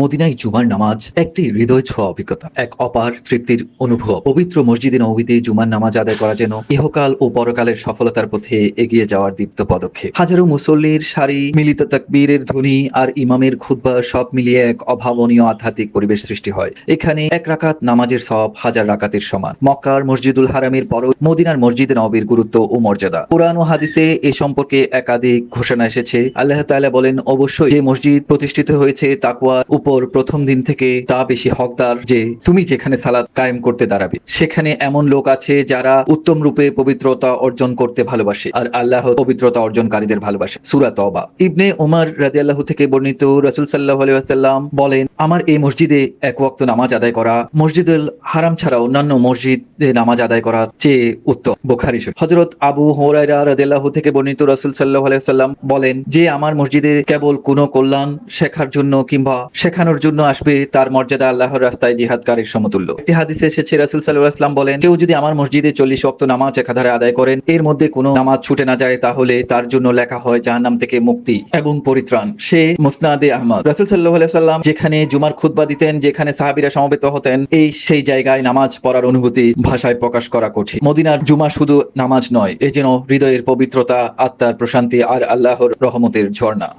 মদিনায় জুমার নামাজ একটি হৃদয় ছোঁয়া অভিজ্ঞতা, এক অপার তৃপ্তির অনুভব। পবিত্র মসজিদে নববীতে জুমার নামাজ আদায় করা যেন ইহকাল ও পরকালের সফলতার পথে এগিয়ে যাওয়ার দীপ্ত পদক্ষেপ। হাজারো মুসল্লির সারি, মিলিত তাকবীরের ধ্বনি আর ইমামের খুতবা সব মিলিয়ে এক অভাবনীয় আধ্যাত্মিক পরিবেশ সৃষ্টি হয়। এখানে এক রাকাত নামাজের সওয়াব হাজার রাকাতের সমান। মক্কার মসজিদুল হারামের পরও মদিনার মসজিদে নববীর গুরুত্ব ও মর্যাদা। কুরআন ও হাদিসে এ সম্পর্কে একাধিক ঘোষণা এসেছে। আল্লাহ তাআলা বলেন, অবশ্যই যে মসজিদ প্রতিষ্ঠিত হয়েছে তাকওয়ার উপর প্রথম দিন থেকে তা বেশি হকদার যে তুমি যেখানে সালাত কায়েম করতে দাঁড়াবে সেখানে এমন লোক আছে যারা উত্তম রূপে পবিত্রতা অর্জন করতে ভালোবাসে, আর আল্লাহ পবিত্রতা অর্জনকারীদের ভালোবাসে। সূরা তওবা। ইবনে ওমর রাদিয়াল্লাহু থেকে বর্ণিত, রাসূল সাল্লাল্লাহু আলাইহি ওয়াসাল্লাম বলেন, আমার এই মসজিদে এক ওয়াক্ত নামাজ আদায় করা মসজিদুল হারাম ছাড়া অন্যান্য মসজিদে নামাজ আদায় করার চেয়ে উত্তম। বুখারী শরীফ। হযরত আবু হুরায়রা রাদিয়াল্লাহু থেকে বর্ণিত, রাসূল সাল্লাল্লাহু আলাইহি ওয়াসাল্লাম বলেন যে আমার মসজিদে কেবল কোনো কল্যাণ শেখার জন্য কিংবা শেখানোর জন্য আসবে তার মর্যাদা আল্লাহর রাস্তায় জিহাদকারীর সমতুল্য। একটি হাদিসে এসেছে, রাসূল সাল্লাল্লাহু আলাইহি ওয়াসাল্লাম বলেন, কেউ যদি আমার মসজিদে 40 ওয়াক্ত নামাজ একাধারে আদায় করেন, এর মধ্যে কোনো নামাজ ছুটে না যায়, তাহলে তার জন্য লেখা হয় জাহান্নাম থেকে মুক্তি এবং পরিত্রাণ। সে মুসনাদে আহমদ। রাসূল সাল্লাল্লাহু আলাইহি ওয়াসাল্লাম যেখানে জুমার খুতবা দিতেন, যেখানে সাহাবীরা সমবেত হতেন, সেই জায়গায় নামাজ পড়ার অনুভূতি ভাষায় প্রকাশ করা কঠিন। মদিনার জুমা শুধু নামাজ নয়, এ যেন হৃদয়ের পবিত্রতা, আত্মার প্রশান্তি আর আল্লাহর রহমতের ঝর্ণা।